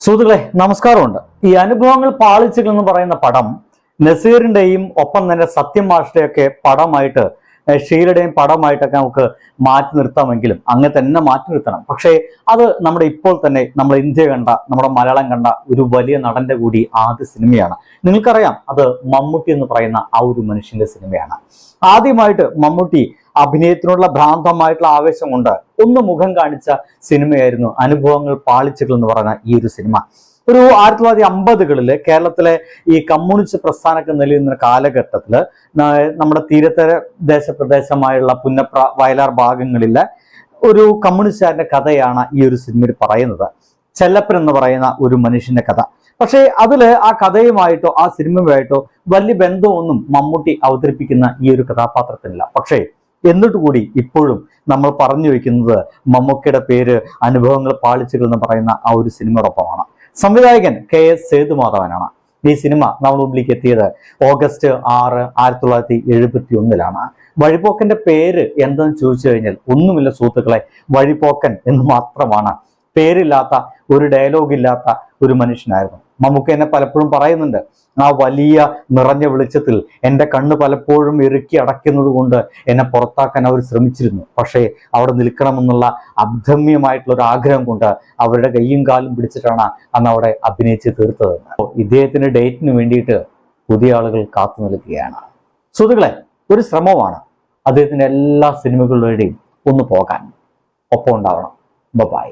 സുഹൃത്തുക്കളെ നമസ്കാരമുണ്ട്. ഈ അനുഭവങ്ങൾ പാളിച്ചകൾ എന്ന് പറയുന്ന പടം നസീറിന്റെയും ഒപ്പം തന്നെ സത്യം മാഷിന്റെയൊക്കെ പടമായിട്ട് ഷീലയുടെയും പടമായിട്ടൊക്കെ നമുക്ക് മാറ്റി നിർത്താമെങ്കിലും അങ്ങനെ തന്നെ മാറ്റി നിർത്തണം. പക്ഷേ അത് നമ്മുടെ ഇപ്പോൾ തന്നെ നമ്മൾ ഇന്ത്യ കണ്ട, നമ്മുടെ മലയാളം കണ്ട ഒരു വലിയ നടന്റെ കൂടി ആദ്യ സിനിമയാണ്. നിങ്ങൾക്കറിയാം, അത് മമ്മൂട്ടി എന്ന് പറയുന്ന ആ ഒരു മനുഷ്യന്റെ സിനിമയാണ്. ആദ്യമായിട്ട് മമ്മൂട്ടി അഭിനയത്തിനുള്ള ഭ്രാന്തമായിട്ടുള്ള ആവേശം കൊണ്ട് ഒന്ന് മുഖം കാണിച്ച സിനിമയായിരുന്നു അനുഭവങ്ങൾ പാളിച്ചകൾ എന്ന് പറയുന്ന ഈ ഒരു സിനിമ. ഒരു 1950കളില് കേരളത്തിലെ ഈ കമ്മ്യൂണിസ്റ്റ് പ്രസ്ഥാനമൊക്കെ നിലനിന്ന കാലഘട്ടത്തില് നമ്മുടെ തീരദേശ പുന്നപ്ര വയലാർ ഭാഗങ്ങളിലെ ഒരു കമ്മ്യൂണിസ്റ്റുകാരന്റെ കഥയാണ് ഈ ഒരു സിനിമയിൽ പറയുന്നത്. ചെല്ലപ്പൻ എന്ന് പറയുന്ന ഒരു മനുഷ്യന്റെ കഥ. പക്ഷേ അതില് ആ കഥയുമായിട്ടോ ആ സിനിമയുമായിട്ടോ വലിയ ബന്ധമൊന്നും മമ്മൂട്ടി അവതരിപ്പിക്കുന്ന ഈ ഒരു കഥാപാത്രത്തിനില്ല. പക്ഷേ എന്നിട്ട് കൂടി ഇപ്പോഴും നമ്മൾ പറഞ്ഞു വെക്കുന്നത് മമ്മൂക്കയുടെ പേര് അനുഭവങ്ങൾ പാളിച്ചകൾ എന്ന് പറയുന്ന ആ ഒരു സിനിമയോടൊപ്പമാണ്. സംവിധായകൻ KS സേതുമാധവനാണ്. ഈ സിനിമ നമ്മുടെ മുമ്പിലേക്ക് എത്തിയത് ഓഗസ്റ്റ് 6, 1971 വഴിപോക്കന്റെ പേര് എന്തെന്ന് ചോദിച്ചു കഴിഞ്ഞാൽ ഒന്നുമില്ല സുഹൃത്തുക്കളെ, വഴിപോക്കൻ എന്ന് മാത്രമാണ്. പേരില്ലാത്ത, ഒരു ഡയലോഗ് ഇല്ലാത്ത ഒരു മനുഷ്യനായിരുന്നു. മമ്മൂക്ക എന്നെ പലപ്പോഴും പറയുന്നുണ്ട്, ആ വലിയ നിറഞ്ഞ വെളിച്ചത്തിൽ എൻ്റെ കണ്ണ് പലപ്പോഴും ഇറുക്കി അടയ്ക്കുന്നത് കൊണ്ട് എന്നെ പുറത്താക്കാൻ അവർ ശ്രമിച്ചിരുന്നു. പക്ഷേ അവിടെ നിൽക്കണമെന്നുള്ള അദമ്യമായിട്ടുള്ള ഒരു ആഗ്രഹം കൊണ്ട് അവരുടെ കൈയും കാലും പിടിച്ചിട്ടാണ് അന്ന് അവിടെ അഭിനയിച്ച് തീർത്തത്. ഇദ്ദേഹത്തിന്റെ ഡേറ്റിന് വേണ്ടിയിട്ട് പുതിയ ആളുകൾ കാത്തു നിൽക്കുകയാണ്. സുഹൃത്തുക്കളെ, ഒരു ശ്രമമാണ് അദ്ദേഹത്തിന്റെ എല്ലാ സിനിമകളുടെയും ഒന്ന് പോകാൻ. ഒപ്പം ഉണ്ടാവണം. ബൈ.